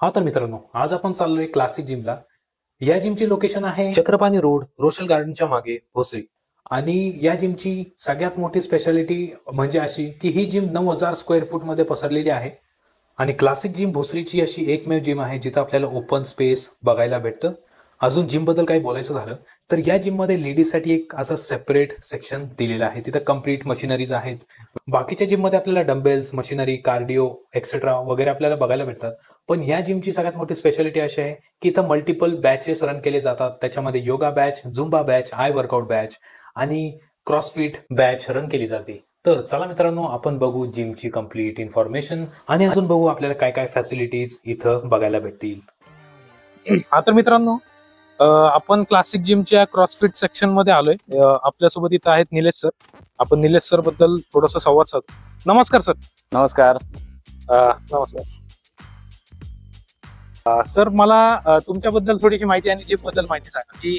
हा तर मित्रांनो, आज आपण चाललोय क्लासिक जिमला. या जिमची लोकेशन आहे चक्रपाणी रोड, रोशल गार्डनच्या मागे, भोसरी. आणि या जिमची सगळ्यात मोठी स्पेशालिटी म्हणजे अशी की ही जिम 9,000 स्क्वेअर फूट मध्ये पसरलेली आहे. आणि क्लासिक जिम भोसरीची अशी एकमेव जिम आहे जिथं आपल्याला ओपन स्पेस बघायला भेटतं. अजून जिम बद्दल काही बोलायचं झालं तर या जिम मध्ये लेडीजसाठी एक असं सेपरेट सेक्शन दिलेलं आहे. तिथं कम्प्लीट मशिनरीज आहेत. बाकीच्या जिम मध्ये आपल्याला डंबेल्स, मशिनरी, कार्डिओ एक्सेट्रा वगैरे आपल्याला बघायला भेटतात. पण या जिमची सगळ्यात मोठी स्पेशालिटी अशी आहे की इथं मल्टिपल बॅचेस रन केले जातात. त्याच्यामध्ये yoga batch, Zumba batch, I workout batch आणि क्रॉसफिट बॅच रन केली जाते. तर चला मित्रांनो, आपण बघू जिमची कम्प्लीट इन्फॉर्मेशन आणि अजून बघू आपल्याला काय काय फॅसिलिटीज इथं बघायला भेटतील. हा तर मित्रांनो, आपण क्लासिक जिमच्या क्रॉसफिट सेक्शन मध्ये आलोय. आपल्यासोबत इथं आहेत निलेश सर. आपण निलेश सर बद्दल थोडासा संवाद साधू. नमस्कार सर. नमस्कार. नमस्कार सर. मला तुमच्याबद्दल थोडीशी माहिती आणि जिम बद्दल माहिती सांगा की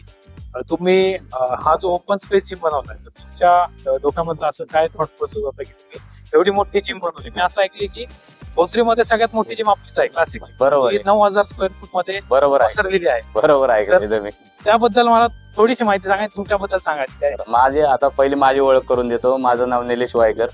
तुम्ही हा जो ओपन स्पेस जिम बनवलाय, तर तुमच्या डोक्यामधलं असं काय थॉट प्रोसेस होतं की तुम्ही एवढी मोठी जिम बनवली? मी असं ऐकले की भोसरीमध्ये सगळ्यात मोठी जिम आपलीच आहे, क्लासिक. बरोबर आहे. 9,000 स्क्वेअर फूट मध्ये बरोबर आहे. पसरलेली आहे. बरोबर आहे तर- तुम्ही. त्याबद्दल मला थोडीशी माहिती सांगा, तुमच्याबद्दल सांगायची. पहिली माझी ओळख करून देतो. माझं नाव निलेश वायकर.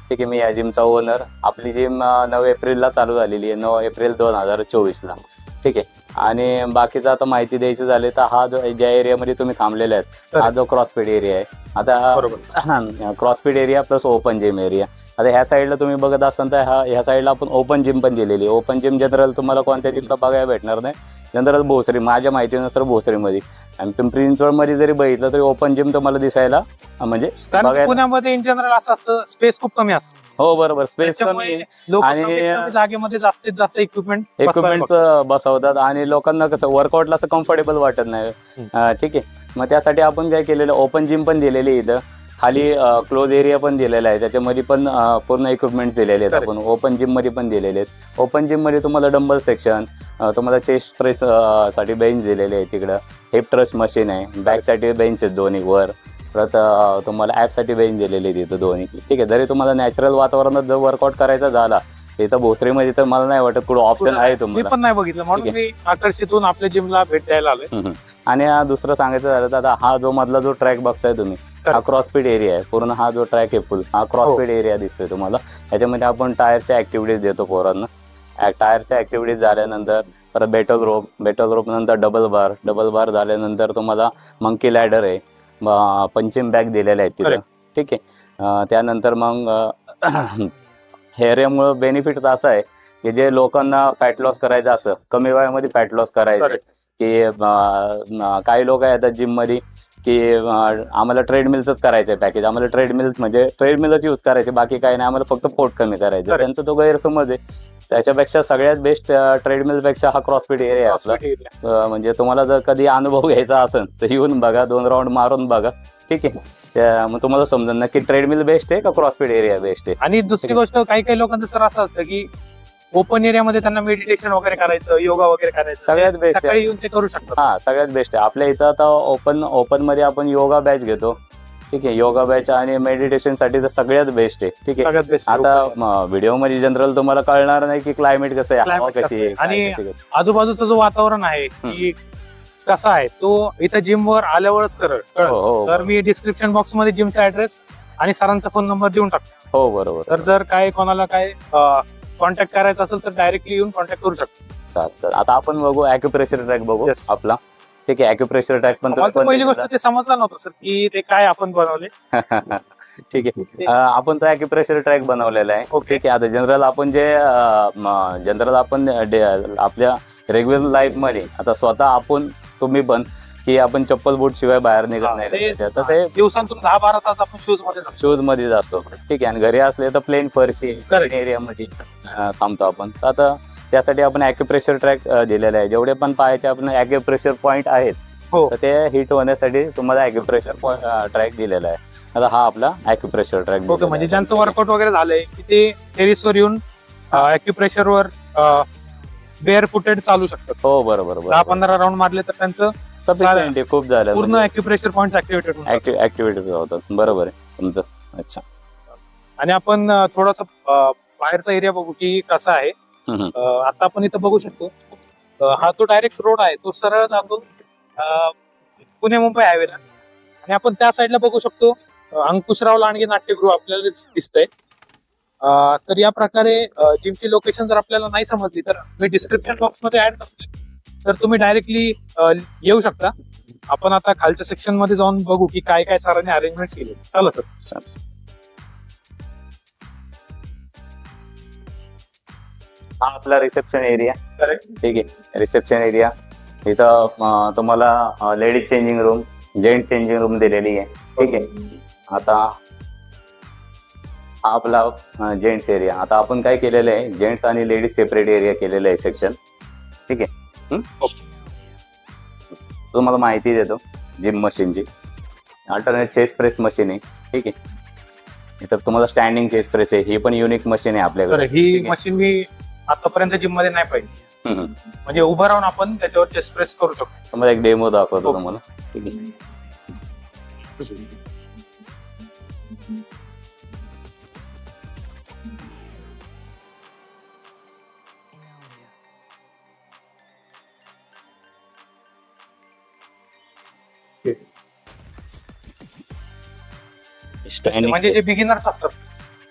ठीक आहे. मी या जिमचा ओनर. आपली जिम 9 एप्रिलला चालू झालेली आहे, 9 एप्रिल 2024ला. ठीक आहे. आणि बाकीचं आता माहिती द्यायची झाली तर हा जो ज्या एरियामध्ये तुम्ही थांबलेले आहेत, हा जो क्रॉसफिट एरिया आहे. आता CrossFit area plus open gym area. आता ह्या साईडला तुम्ही बघत असाल तर ह्या साईडला आपण ओपन जिम पण दिलेली आहे. ओपन जिम जनरल तुम्हाला कोणत्या जिमला बघायला भेटणार नाही. जनरल भोसरी, माझ्या माहितीनुसार भोसरीमध्ये. आणि पिंपरी चिंचवडमध्ये जरी बघितलं तरी ओपन जिम तुम्हाला दिसायला म्हणजे कारण पुण्यामध्ये इन जनरल असं असतं, स्पेस खूप कमी असतं. हो बरोबर, स्पेस कमी लोक आणि जागेमध्ये जास्तीत जास्त इक्विपमेंट बसवतात आणि लोकांना कसं वर्कआउटला असं कम्फर्टेबल वाटत नाही. ठीक आहे. मग त्यासाठी आपण काय केलेलं, ओपन जिम पण दिलेली इथं. खाली क्लोज एरिया पण दिलेला आहे, त्याच्यामध्ये पण पूर्ण इक्विपमेंट दिलेले आहेत. आपण ओपन जिम मध्ये पण दिलेले आहेत. ओपन जिम मध्ये तुम्हाला डंबल सेक्शन, तुम्हाला चेस्ट प्रेस साठी बेंच दिलेले आहे. तिकडं हिप ट्रस्ट मशीन आहे, बॅक साठी बेंच आहेत दोन्ही वर. परत तुम्हाला ॲप साठी बेंच दिलेले आहेत इथं दोन्ही. ठीक आहे. जरी तुम्हाला नॅचरल वातावरणात जर वर्कआउट करायचा झाला इथं भोसरीमध्ये तर मला नाही वाटत कुठं ऑप्शन आहे तुम्हाला. पण नाही बघितलं म्हणून मी आकर्षित होऊन आपल्या जिमला भेट द्यायला आलोय. आणि दुसरं सांगायचं झालं तर आता हा जो मधला जो ट्रॅक बघताय तुम्ही, हा क्रॉसफिट एरिया आहे. पूर्ण हा जो ट्रॅक आहे फुल, हा क्रॉसफिट एरिया दिसतोय तुम्हाला. याच्यामध्ये आपण टायरच्या ऍक्टिव्हिटीज देतो पोरांना. टायरच्या ऍक्टिव्हिटीज झाल्यानंतर परत बेटल रोप नंतर डबल बार झाल्यानंतर तुम्हाला मंकी लॅडर आहे, पंचिंग बॅग दिलेल्या आहेत तिथं. ठीक आहे. त्यानंतर मग हेअरमुळे बेनिफिट असं आहे की जे लोकांना फॅट लॉस करायचं असं, कमी वयामध्ये फॅट लॉस करायचं, की काही लोक येतात जिम मध्ये की आम्हाला ट्रेडमिलच करायचंय पॅकेज, आम्हाला ट्रेडमिलच यूज करायचे, बाकी काही नाही, आम्हाला फक्त पोट कमी करायचं. त्यांचा तो गैरसमज आहे. त्याच्यापेक्षा सगळ्यात बेस्ट ट्रेडमिलपेक्षा हा क्रॉसफिट एरिया असला. म्हणजे तुम्हाला जर कधी अनुभव घ्यायचा असेल तर येऊन बघा, 2 राऊंड मारून बघा. ठीक आहे. मग तुम्हाला समजा नक्की ट्रेडमिल बेस्ट आहे का क्रॉसफिट एरिया बेस्ट आहे. आणि दुसरी गोष्ट, काही लोकांचं सर असं असतं की ओपन एरियामध्ये त्यांना मेडिटेशन वगैरे करायचं, योगा वगैरे करायचं, सगळ्यात बेस्ट सकाळी येऊन ते करू शकतात. हा, सगळ्यात बेस्ट आहे. आपल्या इथं आता ओपन मध्ये आपण योगा बॅच घेतो. ठीक आहे. योगा बॅच आणि मेडिटेशन साठी तर सगळ्यात बेस्ट आहे. ठीक आहे. आता व्हिडिओ मध्ये जनरल तुम्हाला कळणार नाही की क्लायमेट कसं आहे, हवा कशी आहे, आणि आजूबाजूचं जो वातावरण आहे की कसा आहे तो इथं जिम वर आल्यावरच कळलं. तर मी डिस्क्रिप्शन बॉक्स मध्ये जिमचा ऍड्रेस आणि सरांचा फोन नंबर देऊन टाकतो. हो बरोबर. तर जर काय कोणाला काय कॉन्टॅक्ट करायचा असेल तर डायरेक्टली येऊन कॉन्टॅक्ट करू शकतो. चालेल. आता आपण बघू ॲक्युप्रेशर ट्रॅक बघू आपला. ठीक आहे. ॲक्युप्रेशर ट्रॅक पण पहिली गोष्ट ते समजलं नव्हतं सर की ते काय आपण बनवले. ठीक आहे. आपण तो ॲक्युप्रेशर ट्रॅक बनवलेला आहे. ठीक आहे. आता जनरल आपण आपल्या रेग्युलर लाईफ मध्ये आता स्वतः आपण तुम्ही पण की आपण चप्पल बूट शिवाय बाहेर निघत नाही. तर ते दिवसातून 10-12 तास आपण शूज मध्येच असतो. ठीक आहे. आणि घरी असले तर प्लेन फरशी एरियामध्ये थांबतो आपण. आता त्यासाठी आपण ॲक्युप्रेशर ट्रॅक दिलेला आहे. जेवढे पण पायाचे आपण ॲक्युप्रेशर पॉईंट आहेत तर ते हिट होण्यासाठी तुम्हाला ॲक्युप्रेशर ट्रॅक दिलेला आहे. आता हा आपला ॲक्युप्रेशर ट्रॅक. ओके. म्हणजे ज्यांचं वर्कआउट वगैरे झालंय की ते टेरिसवर येऊन ॲक्युप्रेशर वर बेअर फुटेड चालू शकतात. हो बरोबर. 10-15 राऊंड मारले तर त्यांचं सफिशियंट खूप झालं, पूर्ण ॲक्युप्रेशर पॉईंट ऍक्टिव्हिटी होतात. बरोबर आहे तुमचं. अच्छा. आणि आपण थोडासा बाहेरचा एरिया बघू की कसा आहे. आता आपण इथं बघू शकतो हा तो डायरेक्ट रोड आहे, तो सरळ जातो पुणे मुंबई हायवेला. आणि आपण त्या साईडला बघू शकतो अंकुशराव लांडगे नाट्यगृह आपल्याला दिसतंय. तर या प्रकारे जिमची लोकेशन जर आपल्याला नाही समजली तर मी डिस्क्रिप्शन बॉक्स मध्ये ऍड करतोय, तर तुम्ही डायरेक्टली येऊ शकता. आपण आता खालच्या सेक्शन मध्ये जाऊन बघू की काय काय सरांनी अरेंजमेंट केले. चला सर. हा आपला रिसेप्शन एरिया. करेक्ट. ठीक आहे, रिसेप्शन एरिया. इथं तुम्हाला ladies changing room, gents changing room दिलेली आहे. ठीक आहे. आता हा आपला जेंट्स एरिया. आता आपण काय केलेलं आहे, जेंट्स आणि लेडीज सेपरेट एरिया केलेलं आहे सेक्शन. ठीक आहे. तुम्हाला माहिती देतो जिम मशीनची. अल्टरनेट चेस्ट प्रेस मशीन आहे. ठीक आहे. इथं तुम्हाला स्टँडिंग चेस्ट प्रेस आहे. ही पण युनिक मशीन आहे आपल्याकडे. ही मशीन मी आतापर्यंत जिम मध्ये नाही पाहिजे. म्हणजे उभं राहून आपण त्याच्यावर चेस्ट प्रेस करू शकतो. तुम्हाला एक डेमो दाखवतो तुम्हाला. ठीक आहे. म्हणजे जे बिगिनर्स असतात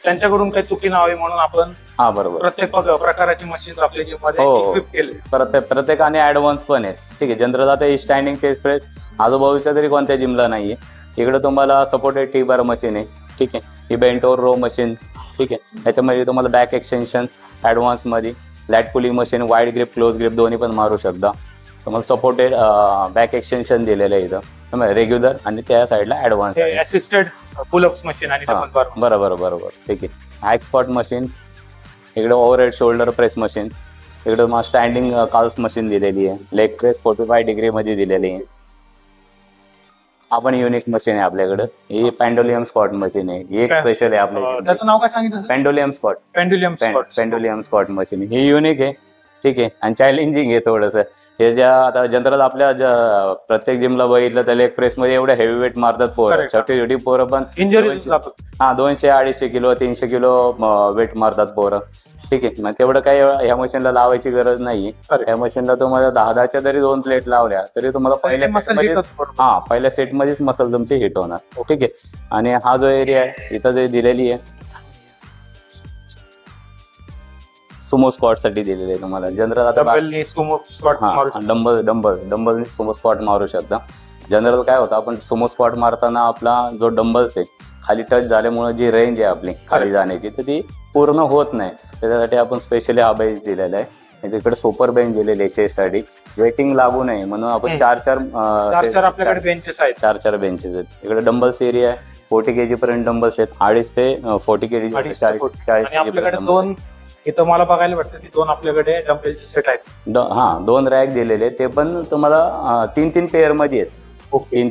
त्यांच्याकडून काही चुकी व्हावी म्हणून आपण हा बरोबर प्रत्येक प्रकाराची मशीन आपल्या जिम मध्ये इक्विप केले. प्रत्येकाने ऍडव्हान्स पण आहेत. ठीक आहे. जनरल आता स्टँडिंग चेस्ट प्रेस आजूबाजूच्या तरी कोणत्या जिमला नाहीये. इकडे तुम्हाला सपोर्टेड टी बार मशीन आहे. ठीक आहे. ही बेंटोर रो मशीन. ठीक आहे. त्याच्यामध्ये तुम्हाला बॅक एक्सटेन्शन ऍडव्हान्स मध्ये, lat pulling machine, wide grip close grip दोन्ही पण मारू शकता. तुम्हाला सपोर्टेड बॅक एक्सटेन्शन दिलेलं आहे इथं रेग्युलर, आणि त्या साईडला ऍडव्हान्स असिस्टेड पुलअप्स मशीन आणि बरोबर. ठीक आहे. Hack spot machine. इकडे ओव्हरहेड शोल्डर प्रेस मशीन. इकडे तुम्हाला स्टँडिंग काल्स मशीन दिलेली आहे. लेग प्रेस 45 डिग्री मध्ये दिलेली आहे. आपण युनिक मशीन आहे आपल्याकडे. ही पेंडुलियम स्क्वॉट मशीन आहे. ही एक स्पेशल आहे आपल्या. त्याचं नाव काय सांगितलं? पेंडुलियम स्क्वॉट. पेंडुलियम स्क्वॉट मशीन ही युनिक आहे. ठीक आहे. आणि चॅलेंजिंग आहे थोडंसं. हे ज्या आता जनरल आपल्या प्रत्येक जिमला बघितलं तर लेग प्रेस मध्ये एवढे हेवी वेट मारतात पोरं. छोटी पोरं पण इंजरीज 200-250 किलो 300 किलो वेट मारतात पोरं. ठीक आहे. मग तेवढं काही ह्या मशीनला लावायची गरज नाही. ह्या मशीनला तुम्हाला 10-10च्या जरी 2 प्लेट लावल्या तरी तुम्हाला पहिल्या सेट मध्येच मसल तुमची हिट होणार. ठीक आहे. आणि हा जो एरिया आहे इथं जे दिलेली आहे सुमो स्क्वॉट साठी दिलेले आहे तुम्हाला. जनरल आता डंबल सुमो स्क्वॉट मारू शकता. जनरल काय होतं, आपण सुमो स्क्वॉट मारताना आपला जो डंबल्स आहे खाली टच झाल्यामुळे जी रेंज आहे आपली खाली जाण्याची तर ती पूर्ण होत नाही. त्याच्यासाठी आपण स्पेशली हा बेंच दिलेला आहे. तिकडे सुपर बेंच दिलेले आहे चेस्ट साठी. वेटिंग लागू नये म्हणून आपण 4 आपल्याकडे बेंचेस आहेत. 4 बेंचेस आहेत. इकडे डंबल्स एरिया आहे. 40 kg पर्यंत डंबल्स आहेत. 2.5 ते 40 kg 40 आपल्याकडे 2 इथं मला बघायला वाटतं की 2 आपल्याकडे डंबेलचे सेट आहेत. 2 रॅक दिलेले. ते पण तुम्हाला 3 पेअर मध्ये आहेत.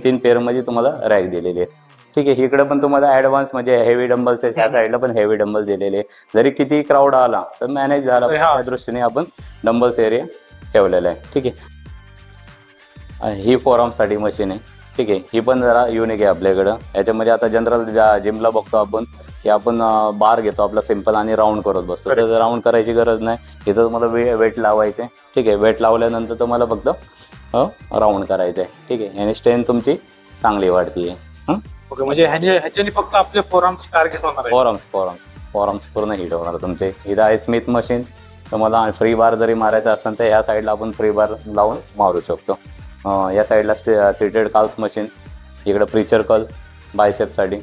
3 पेअर मध्ये तुम्हाला रॅक दिलेले आहेत. ठीक आहे. इकडे पण तुम्हाला ऍडव्हान्स म्हणजे हेवी डंबल्स आहेत. त्या साईडला पण हेवी डंबल दिलेले. जरी किती क्राऊड आला तर मॅनेज झाला त्या दृष्टीने आपण डंबल्स एरिया ठेवलेला आहे. ठीक आहे. ही फोरआर्म साठी मशीन आहे. ठीक आहे. ही पण जरा युनिक आहे आपल्याकडं. याच्यामध्ये आता जनरल जिमला बघतो आपण की आपण बार घेतो आपला सिंपल आणि राऊंड करत बसतो. तर राऊंड करायची गरज नाही. इथं तुम्हाला वेट लावायचे. ठीक आहे. वेट लावल्यानंतर तुम्हाला फक्त राऊंड करायचं आहे. ठीक आहे. आणि स्ट्रेंथ तुमची चांगली वाढतीये. म्हणजे ह्याच्याने फक्त आपले फोरआर्म्स टार्गेट होणार. फोरआर्म्स पूर्ण हिट होणार तुमचे. इथं आहे स्मिथ मशीन. तुम्हाला फ्री बार जरी मारायचा असेल तर ह्या साईडला आपण फ्री बार लावून मारू शकतो. या साईडला सीटेड काल्स मशीन. इकडे प्रीचर कल बायसेप साठी.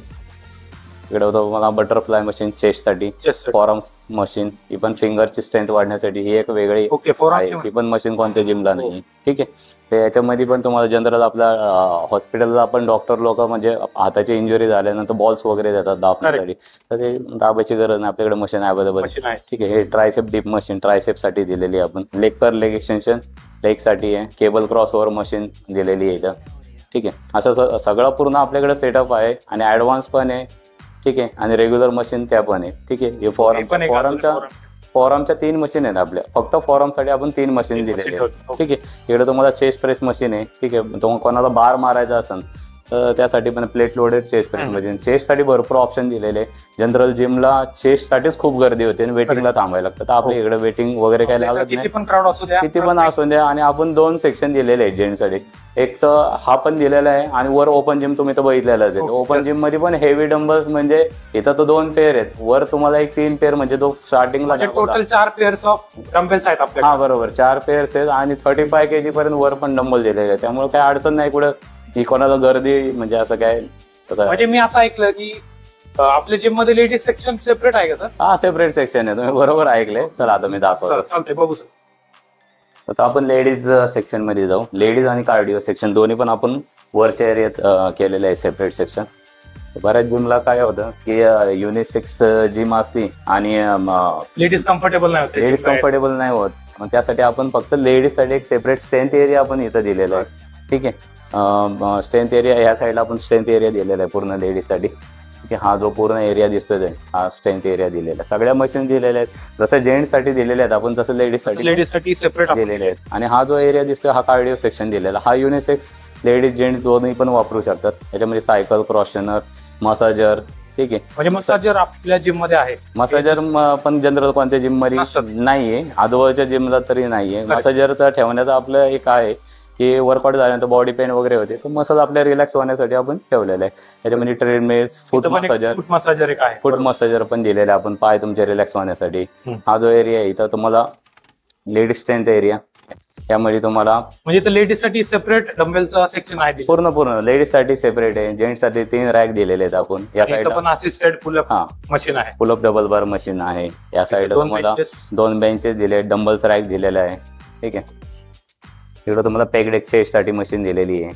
इकडे तुम्हाला बटरफ्लाय मशीन चेस्ट साठी. फोरआर्म्स मशीन ही पण फिंगरची स्ट्रेंथ वाढण्यासाठी. ही एक वेगळी ही पण मशीन कोणत्या जिमला नाही. ठीक आहे. तर याच्यामध्ये पण तुम्हाला जनरल आपल्या हॉस्पिटलला आपण डॉक्टर लोक म्हणजे हाताची इंजुरी झाल्यानंतर बॉल्स वगैरे देतात दाबण्यासाठी. तर ते दाबायची गरज नाही. आपल्याकडे मशीन अवेलेबल आहे. ठीक आहे. हे ट्रायसेप डीप मशीन ट्रायसेप साठी दिलेली आहे आपण. लेग एक्सटेन्शन लेग साठी आहे. केबल क्रॉस ओव्हर मशीन दिलेली आहे इथं. ठीक आहे. असं सगळं पूर्ण आपल्याकडे सेटअप आहे आणि ऍडव्हान्स पण आहे. ठीक आहे. आणि रेग्युलर मशीन त्या पण आहे. ठीक आहे. हे फोरआर्मच्या 3 मशीन आहेत आपल्या. फक्त फोरआर्मसाठी आपण 3 मशीन दिलेली आहेत. ठीक आहे. इकडे तुम्हाला चेस्ट प्रेस मशीन आहे. ठीक आहे. तुम्हाला कोणाला बार मारायचा असेल तर त्यासाठी पण plate loaded chest press machine. चेस्टसाठी भरपूर ऑप्शन दिलेले. जनरल जिमला चेस्टसाठीच खूप गर्दी होते आणि वेटिंगला थांबायला लागतं. तर आपल्या इकडे वेटिंग वगैरे काय लागत किती नाही, पण क्राऊड असू द्या, किती पण असू द्या. आणि आपण 2 सेक्शन दिलेले आहेत जेंट्ससाठी. एक तर हा पण दिलेला आहे आणि वर ओपन जिम तुम्ही तर बघितलेलाच आहे. ओपन जिम मध्ये पण हेवी डंबल्स म्हणजे इथं तर 2 पेअर आहेत, वर तुम्हाला एक 3 पेअर म्हणजे तो स्टार्टिंगला टोटल 4 पेअर्स ऑफ डंबेल्स आहेत आपल्याकडे. हा बरोबर 4 पेअर्स आहेत आणि 35 kg पर्यंत वर पण डंबल दिलेले आहे. त्यामुळे काही अडचण नाही कुठं की कोणाला गर्दी म्हणजे असं काय तसं. म्हणजे मी असं ऐकलं की आपल्या जिम मध्ये लेडीज सेक्शन सेपरेट आहे का? हा सेपरेट सेक्शन आहे, तुम्ही बरोबर ऐकले. चला आता मी दाखवतो. चालतंय बघू सर. आता आपण लेडीज सेक्शन मध्ये जाऊ. लेडीज आणि कार्डिओ सेक्शन दोन्ही पण आपण वरच्या एरियात केलेले आहे सेपरेट सेक्शन. बऱ्याच जिमला काय होतं की युनिसेक्स जिम असते आणि लेडीज कम्फर्टेबल नाही होते, लेडीज कम्फर्टेबल नाही होत. मग त्यासाठी आपण फक्त लेडीज साठी एक सेपरेट स्ट्रेंथ एरिया आपण इथं दिलेला आहे. ठीक आहे, स्ट्रेंथ एरिया या साईडला आपण स्ट्रेंथ एरिया दिलेला आहे पूर्ण लेडीज साठी. हा जो पूर्ण एरिया दिसतोय हा स्ट्रेंथ एरिया दिलेला आहे. सगळ्या मशीन दिलेल्या आहेत, जसं जेंट्स साठी दिलेले आहेत आपण तसं लेडीज साठी सेपरेट दिलेले आहेत. आणि हा जो एरिया दिसतोय हा कार्डिओ सेक्शन दिलेला. हा युनिसेक्स लेडीज जेंट्स दोन्ही पण वापरू शकतात. त्याच्यामध्ये सायकल, क्रॉस-ट्रेनर, मसाजर. ठीक आहे, म्हणजे मसाजर आपल्या जिम मध्ये आहे. मसाजर पण जनरल कोणत्या जिम मध्ये नाहीये, आजूबाजूच्या जिमला तरी नाहीये. मसाजरचा ठेवण्याचा आपलं एक आहे की वर्कआउट झाल्यानंतर बॉडी पेन वगैरे होते तर मसाज आपल्या रिलॅक्स होण्यासाठी आपण ठेवलेलं आहे. त्याच्यामध्ये ट्रेडमिल्स, फूट मसाजर एक आहे, फूट मसाजर पण दिलेलं आहे आपण पाय तुमचे रिलॅक्स होण्यासाठी. हा जो एरिया आहे इथं तुम्हाला लेडीज स्ट्रेंथ एरिया, त्यामध्ये तुम्हाला म्हणजे लेडीज साठी सेपरेट डंबेलचा सेक्शन आहे. पूर्ण लेडीज साठी सेपरेट आहे. जेंट्स साठी 3 रॅक दिलेले आहेत आपण. या साईडला पण असिस्टेड पुलअप मशीन आहे, पुलअप डबल बार मशीन आहे. या साईडला तुम्हाला 2 बेंचेस दिले, डंबल्स रॅक दिलेला आहे. ठीक आहे, इकडे तुम्हाला पेग डेक चेस्ट साठी मशीन दिलेली आहे,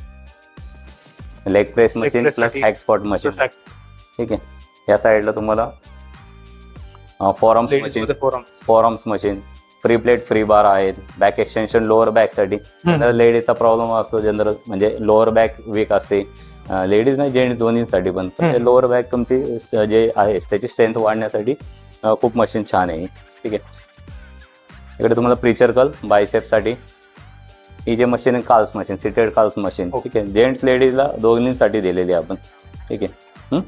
leg press machine plus hack spot machine. ठीक आहे, या साईडला तुम्हाला forearms machine, free plate free बार आहेत. बॅक एक्सटेन्शन लोअर बॅक साठी. लेडीजचा प्रॉब्लेम असतो जनरल म्हणजे लोअर बॅक वीक असते, लेडीज नाही जेंट्स दोन्हीसाठी पण. लोअर बॅक तुमची जे आहे त्याची स्ट्रेंथ वाढण्यासाठी खूप मशीन छान आहे. ठीक आहे, इकडे तुम्हाला प्रीचर कल बायसेप साठी ही जे मशीन आहे calls machine, seated calls machine. ठीक आहे, जेंट्स लेडीजला दोन्हीसाठी दिलेली आहे आपण. ठीक आहे,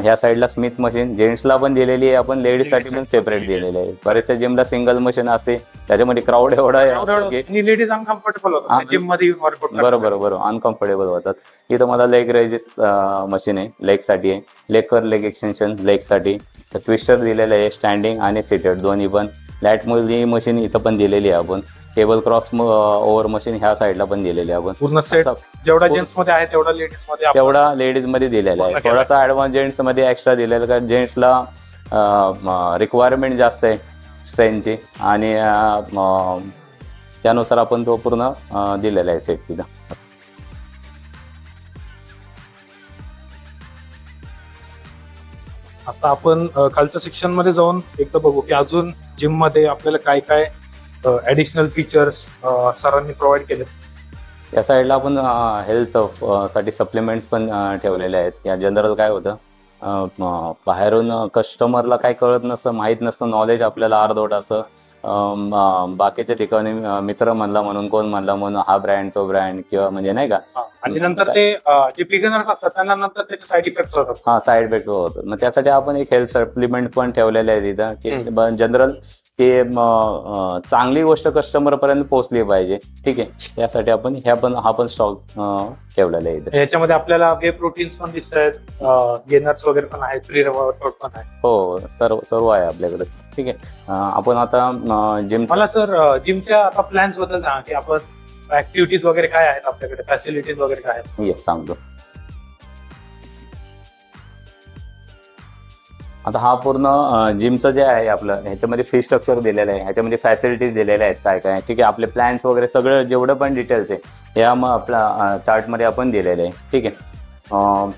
ह्या साईडला स्मिथ मशीन जेंट्सला पण दिलेली आहे आपण, लेडीज साठी पण सेपरेट दिलेली आहे. बऱ्याचशा जिमला सिंगल मशीन असते त्याच्यामध्ये क्राऊड एवढा लेडीज अनकम्फर्टेबल होतात जिम मध्ये वर्कआउट. बरोबर अनकम्फर्टेबल होतात. इथं मला लेग रेजिस मशीन आहे, लेग साठी आहे. लेग एक्सटेन्शन लेग साठी. ट्विस्टर दिलेलं आहे स्टँडिंग आणि सिटेड दोन्ही पण. लॅट मुली मशीन इथं पण दिलेली आहे आपण. केबल क्रॉस ओव्हर मशीन ह्या साईडला पण दिलेली आहे आपण. पूर्ण सेट जेवढा जेंट्स मध्ये आहे तेवढा लेडीज मध्ये दिलेला आहे. थोडासा ऍडव्हान्स जेंट्स मध्ये एक्स्ट्रा दिलेला आहे कारण जेंट्सला रिक्वायरमेंट जास्त आहे स्ट्रेंथची आणि त्यानुसार आपण तो पूर्ण दिलेला आहे सेट तिथं. आता आपण खालच्या सेक्शन मध्ये जाऊन एकदा बघू की अजून जिम मध्ये आपल्याला काय काय ऍडिशनल फीचर्स सरांनी प्रोव्हाइड केले. या साईडला आपण हेल्थ साठी सप्लिमेंट्स पण ठेवलेले आहेत. या जनरल काय होतं बाहेरून कस्टमरला काय कळत नसतं, माहीत नसतं, नॉलेज आपल्याला अर्धवट असतं. बाकीच्या ठिकाणी मित्र म्हणला म्हणून, कोण म्हणला म्हणून हा ब्रँड तो ब्रँड किंवा म्हणजे नाही का. आणि नंतर ते जे बिगिनर्स असतात त्यांना नंतर त्याचे साईड इफेक्ट होतात. हा साईड इफेक्ट होतात. मग त्यासाठी आपण एक हेल्थ सप्लिमेंट पण ठेवलेले आहे तिथं की जनरल की चांगली गोष्ट कस्टमर पर्यंत पोहोचली पाहिजे. ठीक आहे, यासाठी आपण हा पण स्टॉक ठेवलेला आहे. याच्यामध्ये आपल्याला वे प्रोटीन्स पण दिसत आहेत, गेनर्स वगैरे पण आहेत, प्री वर्कआउट पण आहे. हो, सर्व आहे आपल्याकडे. ठीक आहे, आपण आता जिम. मला सर जिमच्या आता प्लॅन्स बद्दल सांगा की आपण ऍक्टिव्हिटीज वगैरे काय आहेत आपल्याकडे, फॅसिलिटीज वगैरे काय आहेत. सांगतो. आता हा पूर्ण जिमचं जे आहे आपलं ह्याच्यामध्ये फी स्ट्रक्चर दिलेलं आहे, ह्याच्यामध्ये फॅसिलिटीज दिलेल्या आहेत काय काय. ठीक आहे, आपले प्लॅन्स वगैरे सगळं जेवढं पण डिटेल्स आहे या मग आपल्या चार्टमध्ये आपण दिलेले आहे. ठीक आहे,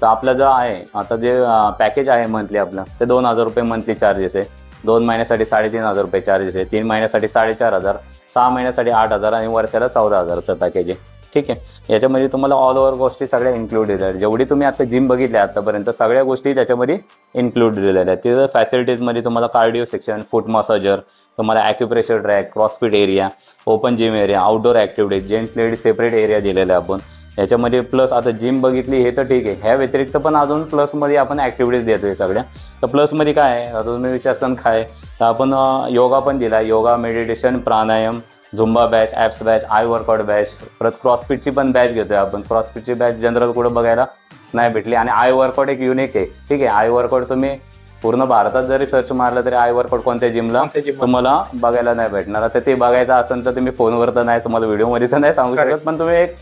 तर आपलं जे आहे आता जे पॅकेज आहे मंथली आपलं ते 2,000 रुपये मंथली चार्जेस आहे. 2 महिन्यासाठी 3,500 रुपये चार्जेस आहे. 3 महिन्यासाठी 4,500, 6 महिन्यासाठी 8,000 आणि वर्षाला 14,000चं पॅकेज आहे. ठीक आहे, याच्यामध्ये तुम्हाला ऑल ओव्हर गोष्टी सगळ्या इन्क्लुडेड आहेत. जेवढी तुम्ही आता जिम बघितल्या आतापर्यंत सगळ्या गोष्टी त्याच्यामध्ये इन्क्लूड दिलेल्या आहेत. तिथं फॅसिलिटीजमध्ये तुम्हाला कार्डिओ सेक्शन, फूट मसाजर, तुम्हाला acupressure track, CrossFit area, open gym area, outdoor activities, gents ladies separate area दिलेला आहे आपण. याच्यामध्ये प्लस आता जिम बघितली हे तर ठीक आहे, ह्या व्यतिरिक्त पण अजून प्लसमध्ये आपण ॲक्टिव्हिटीज देतोय सगळ्या. तर प्लसमध्ये काय आहे, आता तुम्ही विचारसान काय तर आपण योगा पण दिला, yoga, meditation, pranayama, Zumba batch, apps batch, I workout batch, परत क्रॉसफिटची पण बॅच घेतोय आपण. क्रॉसफिटची बॅच जनरल कुठं बघायला नाही भेटली. आणि आय वर्कआउट एक युनिक आहे, ठीक आहे. आय वर्कआउट तुम्ही पूर्ण भारतात जरी सर्च मारलं तरी आय वर्कआउट कोणत्या जिमला तुम्हाला बघायला नाही भेटणार. आता ते बघायचं असेल तर तुम्ही फोनवर तर नाही, तुम्हाला व्हिडिओमध्ये तर नाही सांगू शकत, पण तुम्ही एक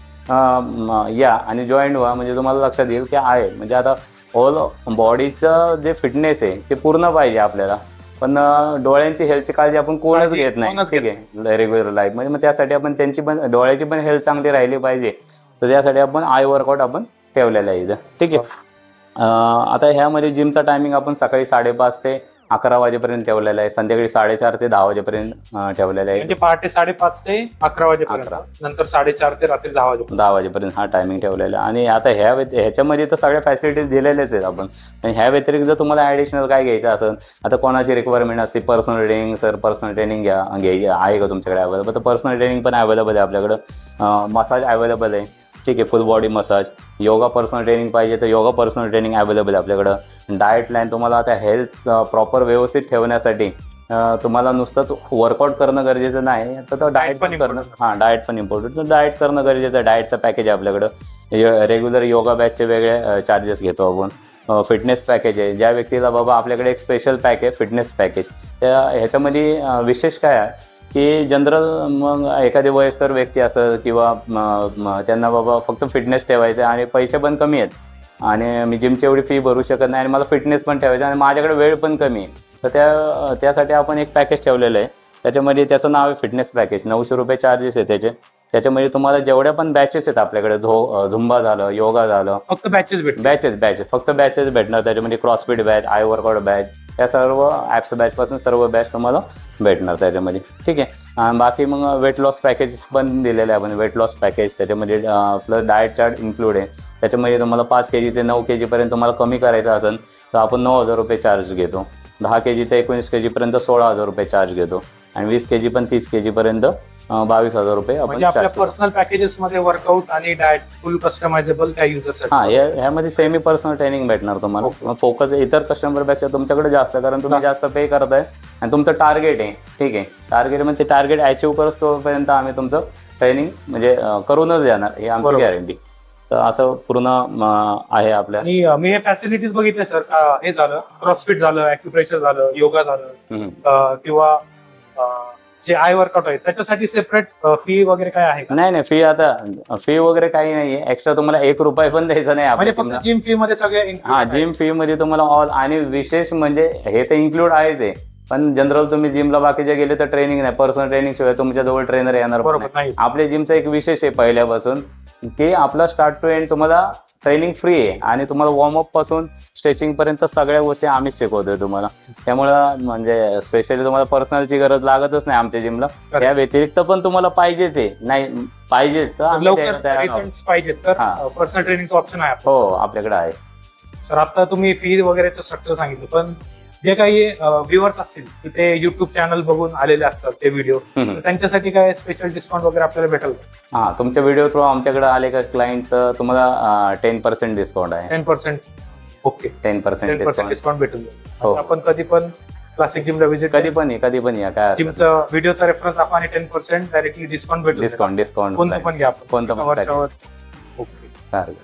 या आणि जॉईन व्हा, म्हणजे तुम्हाला लक्षात येईल की आहे. म्हणजे आता ऑल बॉडीचं जे फिटनेस आहे ते पूर्ण पाहिजे आपल्याला, पण डोळ्यांची हेल्थची काळजी आपण कोणच घेत नाही, ठीक आहे, रेग्युलर लाईफ मध्ये. मग त्यासाठी आपण त्यांची पण डोळ्याची पण हेल्थ चांगली राहिली पाहिजे, तर त्यासाठी आपण आय वर्कआउट आपण ठेवलेलं आहे इथं, ठीक आहे. आता ह्यामध्ये जिमचा टायमिंग आपण सकाळी 5:30 ते 11 वाजेपर्यंत ठेवलेला आहे, संध्याकाळी 4:30 ते 10 वाजेपर्यंत ठेवलेला आहे. म्हणजे पहाटे 5:30 ते 11 वाजेपर्यंत, नंतर 4:30 ते रात्री 10 वाजेपर्यंत हा टायमिंग ठेवलेला आहे. आणि आता ह्याच्यामध्ये तर सगळ्या फॅसिलिटीज दिलेल्याच आहेत आपण. आणि ह्या व्यतिरिक्त जर तुम्हाला ॲडिशनल काय घ्यायचं असेल, आता कोणाची रिक्वायरमेंट असते personal training, sir personal training घ्यायची आहे का तुमच्याकडे अवेलेबल, तर पर्सनल ट्रेनिंग पण अवेलेबल आहे आपल्याकडं. मसाज अवेलेबल आहे, ठीक आहे, फुल body massage. Yoga personal training पाहिजे तर योगा पर्सनल ट्रेनिंग अवेलेबल आहे आपल्याकडं. डाएट प्लॅन तुम्हाला आता हेल्थ प्रॉपर व्यवस्थित ठेवण्यासाठी तुम्हाला नुसतंच वर्कआउट करणं गरजेचं नाही, तर डाएट पण करणं, डाएट पण इम्पॉर्टंट. तर डाएट करणं गरजेचं आहे. डाएटचं पॅकेज आहे आपल्याकडं. रेग्युलर योगा बॅचचे वेगळे चार्जेस घेतो आपण. फिटनेस पॅकेज आहे, ज्या व्यक्तीला बाबा आपल्याकडे एक स्पेशल पॅक आहे फिटनेस पॅकेज. ह्याच्यामध्ये विशेष काय आहे की जनरल मग एखादी वयस्कर व्यक्ती असेल किंवा त्यांना बाबा फक्त फिटनेस ठेवायचं आणि पैसे पण कमी आहेत आणि मी जिमची एवढी फी भरू शकत नाही आणि मला फिटनेस पण ठेवायचं आणि माझ्याकडे वेळ पण कमी आहे, तर त्यासाठी आपण एक पॅकेज ठेवलेलं आहे. त्याच्यामध्ये त्याचं नाव आहे फिटनेस पॅकेज. 900 रुपये चार्जेस आहे त्याच्यामध्ये तुम्हाला जेवढ्या पण बॅचेस आहेत आपल्याकडे, झुंबा झालं, योगा झालं, फक्त बॅचेस फक्त बॅचेस भेटणार. त्याच्यामध्ये CrossFit batch, I workout batch, या सर्व ॲप्स बॅचपासून सर्व बॅच तुम्हाला भेटणार त्याच्यामध्ये, ठीक आहे. आणि बाकी मग वेट लॉस पॅकेज पण दिलेलं आहे आपण. वेट लॉस पॅकेज त्याच्यामध्ये प्लस डाएट चार्ट इन्क्लूड आहे. त्याच्यामध्ये तुम्हाला 5 kg ते 9 kg पर्यंत तुम्हाला कमी करायचं असेल तर आपण 9,000 रुपये चार्ज घेतो. 10 kg ते 19 kg पर्यंत 16,000 रुपये चार्ज घेतो. आणि 20 kg पण 30 kg पर्यंत 22,000 रुपये आपण. म्हणजे आपल्या पर्सनल पॅकेजेस मध्ये वर्कआउट आणि डाएट फुल कस्टमायझेबल त्या युजरसाठी. ह्यामध्ये सेमी पर्सनल ट्रेनिंग भेटणार तुम्हाला. फोकस इतर कस्टमर पेक्षा तुमच्याकडे जास्त, कारण तुम्ही जास्त पे करताय आणि तुमचं टार्गेट आहे, ठीक आहे. टार्गेट म्हणजे ते टार्गेट अचीव्ह करतोपर्यंत आम्ही तुमचं ट्रेनिंग म्हणजे करूनच देणार, ही आमची गॅरंटी. तर असं पूर्ण आहे आपल्या. आणि मी हे फॅसिलिटीज बघितले सर, हे झालं क्रॉसफिट झालं, ॲक्युप्रेशर झालं, योगा झालं, किंवा जे आय वर्कआउट आहे त्याच्यासाठी सेपरेट फी वगैरे काय आहे? नाही, फी वगैरे काही नाहीये. एक्स्ट्रा तुम्हाला 1 रुपया पण द्यायचा नाही. म्हणजे फक्त जिम फी मध्ये सगळे? जिम फी मध्ये तुम्हाला ऑल. आणि विशेष म्हणजे हे तर इन्क्लूड आहेच आहे, पण जनरल तुम्ही जिमला बाकीचे गेले तर ट्रेनिंग नाही, पर्सनल ट्रेनिंग शिवाय तुमच्या जवळ ट्रेनर येणार नाही. आपल्या जिमचा एक विशेष आहे पहिल्यापासून की आपला स्टार्ट टू एंड तुम्हाला ट्रेनिंग फ्री आहे आणि तुम्हाला वॉर्मअप पासून स्ट्रेचिंग पर्यंत सगळ्या गोष्टी आम्हीच शिकवतोय तुम्हाला. त्यामुळं म्हणजे स्पेशली तुम्हाला पर्सनलची गरज लागतच नाही आमच्या जिमला. त्या व्यतिरिक्त पण तुम्हाला पाहिजेच आहे, नाही पाहिजेच तर पर्सनल ट्रेनिंगचं ऑप्शन आहे? हो, आपल्याकडे आहे सर. आता तुम्ही फी वगैरेचं स्ट्रक्चर सांगितलं, पण जे काही व्ह्युअर्स असतील की ते युट्यूब चॅनल बघून आलेले असतात ते व्हिडिओ, त्यांच्यासाठी काय स्पेशल डिस्काउंट वगैरे आपल्याला भेटेल? तुमच्या व्हिडिओ थ्रू आमच्याकडे आले का क्लायंट तर तुम्हाला 10% डिस्काउंट आहे. 10%? ओके, 10% डिस्काउंट भेटेल. आपण कधी पण क्लासिक जिमला विजिट, कधी पण या काय जिमचा व्हिडिओचा रेफरन्स दाखवा आणि 10% डायरेक्टली डिस्काउंट भेटेल. डिस्काउंट कोणतं पण घ्या आपण. कोणतं पण. ओके, चालेल.